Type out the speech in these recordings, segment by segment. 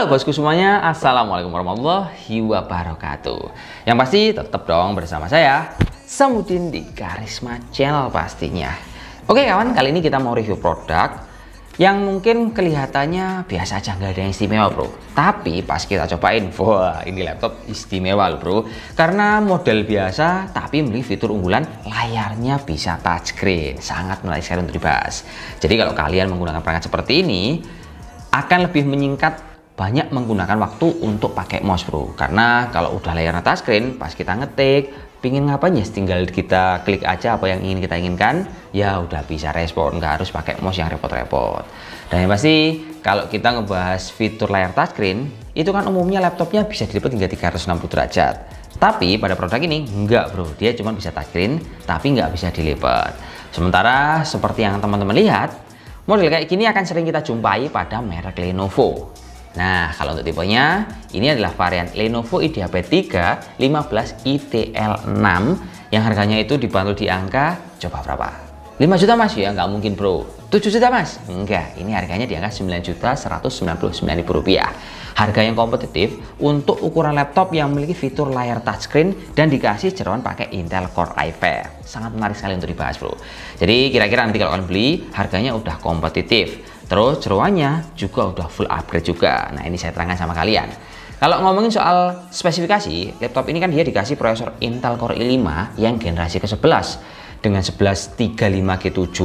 Halo bosku semuanya, Assalamualaikum warahmatullahi wabarakatuh. Yang pasti tetap dong bersama saya, Samudin di Karisma Channel pastinya. Oke kawan, kali ini kita mau review produk yang mungkin kelihatannya biasa aja, nggak ada yang istimewa bro. Tapi pas kita cobain, wah ini laptop istimewa loh bro. Karena model biasa tapi memiliki fitur unggulan, layarnya bisa touchscreen. Sangat menarik sekali untuk dibahas. Jadi kalau kalian menggunakan perangkat seperti ini, akan lebih menyingkat banyak menggunakan waktu untuk pakai mouse bro. Karena kalau udah layarnya touchscreen, pas kita ngetik pingin ngapain ya, tinggal kita klik aja apa yang ingin kita inginkan, ya udah bisa respon, nggak harus pakai mouse yang repot-repot. Dan yang pasti kalau kita ngebahas fitur layar touchscreen, itu kan umumnya laptopnya bisa dilipat hingga 360 derajat. Tapi pada produk ini enggak bro, dia cuma bisa touchscreen tapi nggak bisa dilipat. Sementara seperti yang teman-teman lihat, model kayak gini akan sering kita jumpai pada merek Lenovo. Nah, kalau untuk tipenya, ini adalah varian Lenovo IdeaPad 3 15 IDL6 yang harganya itu dibanderol di angka, coba berapa? 5 juta mas ya? Nggak mungkin bro. 7 juta mas? Enggak, ini harganya di angka 9.199.000 rupiah. Harga yang kompetitif untuk ukuran laptop yang memiliki fitur layar touchscreen dan dikasih jeroan pakai Intel Core i5. Sangat menarik sekali untuk dibahas bro. Jadi kira-kira nanti kalau kalian beli, harganya udah kompetitif. Terus jeroannya juga udah full upgrade juga. Nah ini saya terangkan sama kalian. Kalau ngomongin soal spesifikasi, laptop ini kan dia dikasih prosesor Intel Core i5 yang generasi ke-11 dengan 1135G7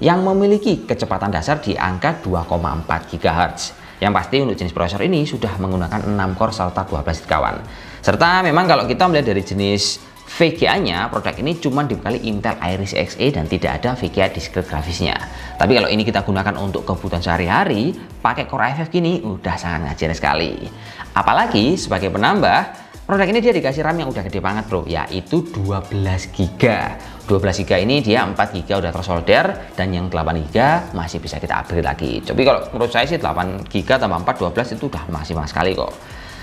yang memiliki kecepatan dasar di angka 2,4 GHz. Yang pasti untuk jenis prosesor ini sudah menggunakan 6 core serta 12 kawan. Serta memang kalau kita melihat dari jenis VGA-nya, produk ini cuma dibekali Intel Iris Xe dan tidak ada VGA diskrete grafisnya. Tapi kalau ini kita gunakan untuk kebutuhan sehari-hari, pakai Core i5 gini udah sangat ngajar sekali. Apalagi sebagai penambah, produk ini dia dikasih RAM yang udah gede banget bro, yaitu 12 GB. 12 GB ini dia 4 GB udah tersolder dan yang 8 GB masih bisa kita upgrade lagi. Tapi kalau menurut saya sih 8 GB tambah 4 12 itu udah maksimal sekali kok.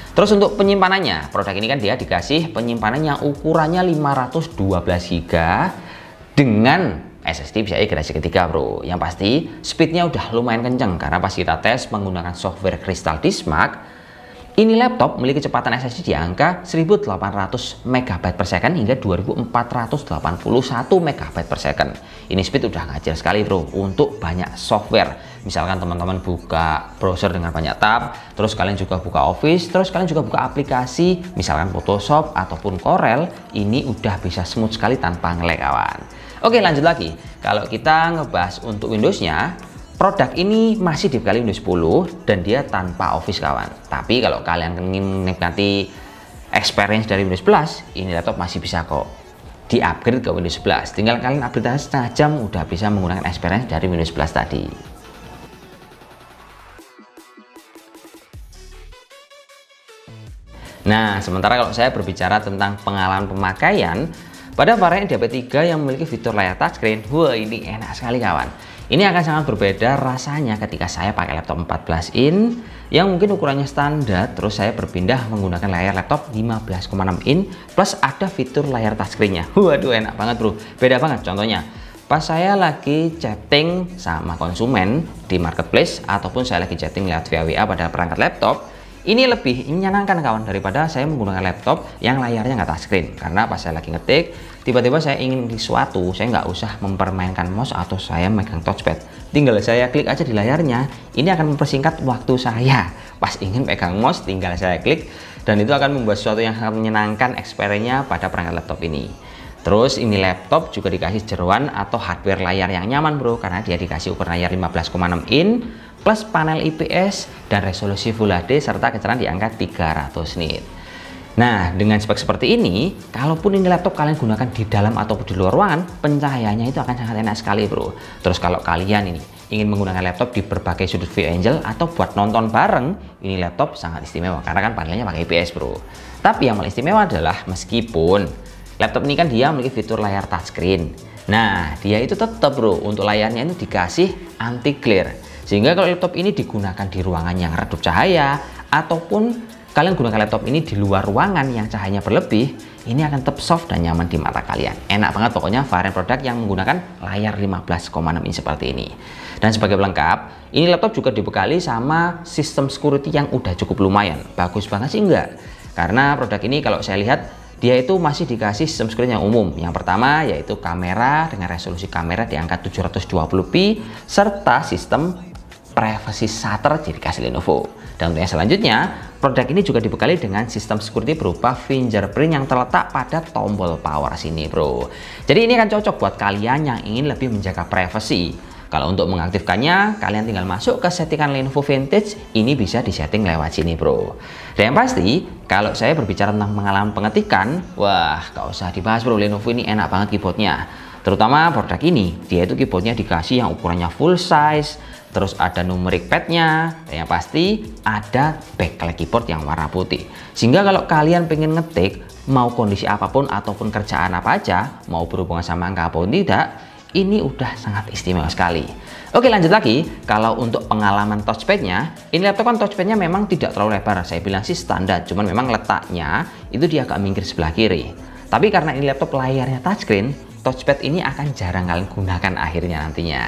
Terus untuk penyimpanannya, produk ini kan dia dikasih penyimpanan yang ukurannya 512 GB dengan SSD PCIe generasi ketiga bro. Yang pasti speednya udah lumayan kenceng karena pas kita tes menggunakan software Crystal Disk Mark, ini laptop memiliki kecepatan SSD di angka 1800 MB per second hingga 2481 MB per second. Ini speed udah ngajar sekali bro untuk banyak software. Misalkan teman-teman buka browser dengan banyak tab, terus kalian juga buka Office, terus kalian juga buka aplikasi misalkan Photoshop ataupun Corel, ini udah bisa smooth sekali tanpa nge-lag kawan. Oke lanjut lagi, kalau kita ngebahas untuk Windows-nya, produk ini masih dibekali Windows 10 dan dia tanpa Office kawan. Tapi kalau kalian ingin menikmati experience dari Windows 11, ini laptop masih bisa kok di-upgrade ke Windows 11. Tinggal kalian upgrade setengah jam udah bisa menggunakan experience dari Windows 11 tadi. Nah, sementara kalau saya berbicara tentang pengalaman pemakaian, pada varian IdeaPad 3 yang memiliki fitur layar touchscreen, wah ini enak sekali kawan. Ini akan sangat berbeda rasanya ketika saya pakai laptop 14 in yang mungkin ukurannya standar, terus saya berpindah menggunakan layar laptop 15,6 in plus ada fitur layar touchscreen-nya. Waduh enak banget bro, beda banget. Contohnya, pas saya lagi chatting sama konsumen di marketplace ataupun saya lagi chatting lewat via WA pada perangkat laptop, ini lebih menyenangkan kawan daripada saya menggunakan laptop yang layarnya nggak touchscreen. Karena pas saya lagi ngetik, tiba-tiba saya ingin sesuatu, saya nggak usah mempermainkan mouse atau saya megang touchpad. Tinggal saya klik aja di layarnya, ini akan mempersingkat waktu saya. Pas ingin pegang mouse, tinggal saya klik, dan itu akan membuat sesuatu yang sangat menyenangkan experience-nya pada perangkat laptop ini. Terus ini laptop juga dikasih jeroan atau hardware layar yang nyaman bro, karena dia dikasih ukuran layar 15,6 in plus panel IPS dan resolusi Full HD serta kecerahan di angka 300 nit. Nah, dengan spek seperti ini, kalaupun ini laptop kalian gunakan di dalam ataupun di luar ruangan, pencahayaannya itu akan sangat enak sekali bro. Terus kalau kalian ini ingin menggunakan laptop di berbagai sudut view angle atau buat nonton bareng, ini laptop sangat istimewa karena kan panelnya pakai IPS bro. Tapi yang paling istimewa adalah meskipun laptop ini kan dia memiliki fitur layar touchscreen, nah dia itu tetap bro untuk layarnya itu dikasih anti glare. Sehingga kalau laptop ini digunakan di ruangan yang redup cahaya ataupun kalian gunakan laptop ini di luar ruangan yang cahayanya berlebih, ini akan tetap soft dan nyaman di mata kalian. Enak banget pokoknya varian produk yang menggunakan layar 15,6 inch seperti ini. Dan sebagai pelengkap, ini laptop juga dibekali sama sistem security yang udah cukup lumayan. Bagus banget sih enggak? Karena produk ini kalau saya lihat, dia itu masih dikasih sistem security yang umum. Yang pertama yaitu kamera dengan resolusi kamera di angka 720p serta sistem privacy shutter dikasih Lenovo. Dan untuk yang selanjutnya, produk ini juga dibekali dengan sistem security berupa fingerprint yang terletak pada tombol power sini, bro. Jadi ini akan cocok buat kalian yang ingin lebih menjaga privasi. Kalau untuk mengaktifkannya, kalian tinggal masuk ke settingan Lenovo Vintage, ini bisa disetting lewat sini, bro. Dan yang pasti, kalau saya berbicara tentang pengalaman pengetikan, wah, gak usah dibahas, bro. Lenovo ini enak banget keyboardnya. Terutama produk ini, dia itu keyboardnya dikasih yang ukurannya full size, terus ada numeric padnya, dan yang pasti ada backlight keyboard yang warna putih. Sehingga kalau kalian pengen ngetik, mau kondisi apapun ataupun kerjaan apa aja, mau berhubungan sama angka apapun tidak, ini udah sangat istimewa sekali. Oke, lanjut lagi. Kalau untuk pengalaman touchpadnya, ini laptop kan touchpadnya memang tidak terlalu lebar. Saya bilang sih standar, cuman memang letaknya itu dia agak minggir sebelah kiri. Tapi karena ini laptop layarnya touchscreen, touchpad ini akan jarang kalian gunakan akhirnya nantinya.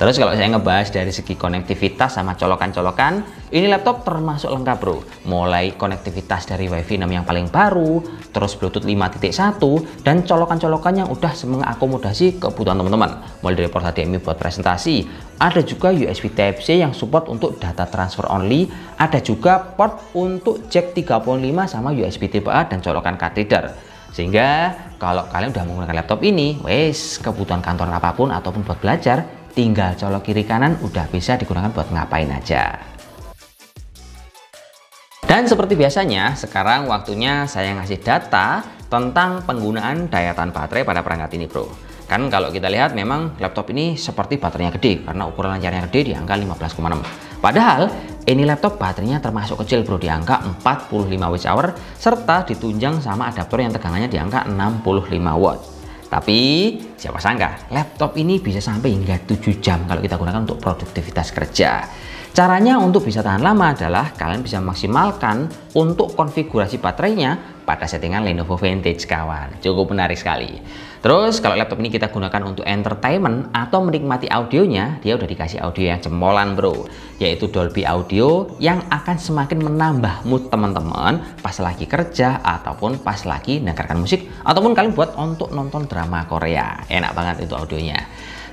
Terus kalau saya ngebahas dari segi konektivitas sama colokan-colokan, ini laptop termasuk lengkap, bro. Mulai konektivitas dari WiFi 6 yang paling baru, terus Bluetooth 5.1, dan colokan-colokan yang udah mengakomodasi kebutuhan teman-teman. Mulai dari port HDMI buat presentasi, ada juga USB Type-C yang support untuk data transfer only, ada juga port untuk jack 3.5 sama USB Type A dan colokan card reader. Sehingga kalau kalian udah menggunakan laptop ini, wes kebutuhan kantor apapun ataupun buat belajar, tinggal colok kiri kanan udah bisa digunakan buat ngapain aja. Dan seperti biasanya, sekarang waktunya saya ngasih data tentang penggunaan daya tahan baterai pada perangkat ini, bro. Kan kalau kita lihat memang laptop ini seperti baterainya gede karena ukuran layarnya gede di angka 15,6. Padahal ini laptop baterainya termasuk kecil, bro, di angka 45 Wh serta ditunjang sama adaptor yang tegangannya di angka 65 watt. Tapi siapa sangka laptop ini bisa sampai hingga 7 jam kalau kita gunakan untuk produktivitas kerja. Caranya untuk bisa tahan lama adalah kalian bisa maksimalkan untuk konfigurasi baterainya pada settingan Lenovo Vintage, kawan. Cukup menarik sekali. Terus kalau laptop ini kita gunakan untuk entertainment atau menikmati audionya, dia udah dikasih audio yang jempolan, bro, yaitu Dolby Audio yang akan semakin menambah mood teman-teman pas lagi kerja ataupun pas lagi mendengarkan musik ataupun kalian buat untuk nonton drama Korea. Enak banget itu audionya.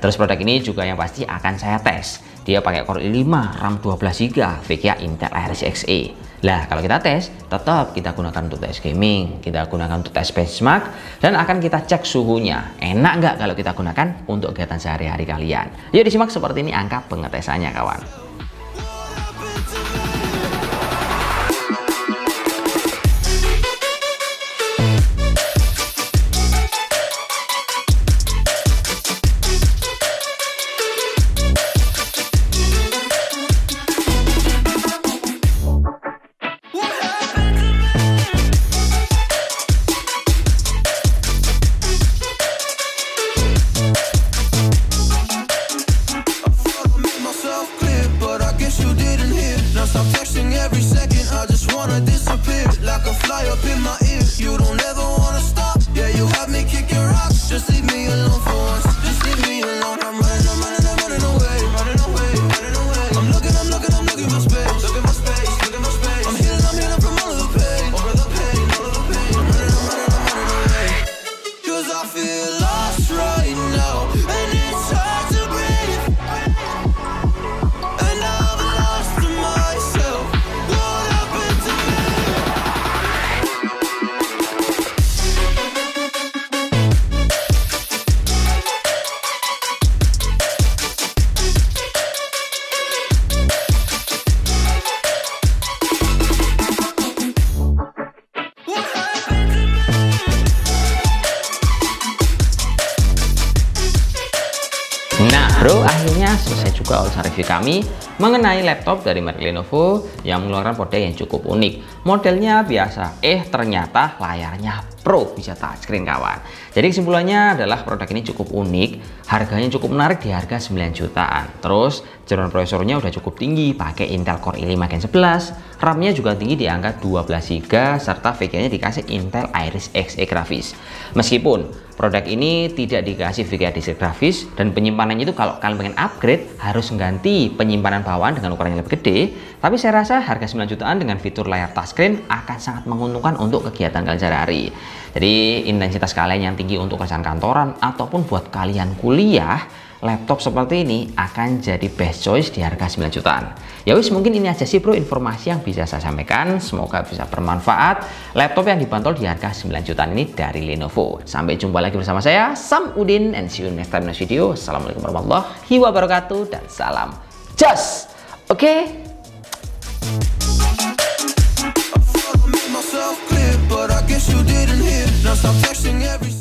Terus produk ini juga yang pasti akan saya tes. Dia pakai Core i5, RAM 12GB, VGA Intel Iris Xe. Lah, kalau kita tes, tetap kita gunakan untuk tes gaming, kita gunakan untuk tes benchmark, dan akan kita cek suhunya. Enak nggak kalau kita gunakan untuk kegiatan sehari-hari kalian? Yuk disimak seperti ini angka pengetesannya, kawan. Nah, bro, akhirnya selesai juga urusan review kami mengenai laptop dari merek Lenovo yang mengeluarkan model yang cukup unik. Modelnya biasa, ternyata layarnya Pro, bisa touchscreen, kawan. Jadi kesimpulannya adalah produk ini cukup unik, harganya cukup menarik di harga 9 jutaan. Terus jaringan prosesornya udah cukup tinggi, pakai Intel Core i5 Gen 11, RAM-nya juga tinggi di angka 12GB, serta VGA-nya dikasih Intel Iris Xe grafis. Meskipun produk ini tidak dikasih VGA disk grafis, dan penyimpanannya itu kalau kalian pengen upgrade harus mengganti penyimpanan bawaan dengan ukuran yang lebih gede, tapi saya rasa harga 9 jutaan dengan fitur layar touchscreen akan sangat menguntungkan untuk kegiatan kalian sehari-hari. Jadi intensitas kalian yang tinggi untuk kerjaan kantoran ataupun buat kalian kuliah, laptop seperti ini akan jadi best choice di harga 9 jutaan. Ya wis, mungkin ini aja sih bro informasi yang bisa saya sampaikan, semoga bisa bermanfaat. Laptop yang dibanderol di harga 9 jutaan ini dari Lenovo. Sampai jumpa lagi bersama saya Sam Udin, and see you next time next video. Assalamualaikum warahmatullahi wabarakatuh dan salam jos. Oke. Myself clear, but I guess you didn't hear. Now stop texting every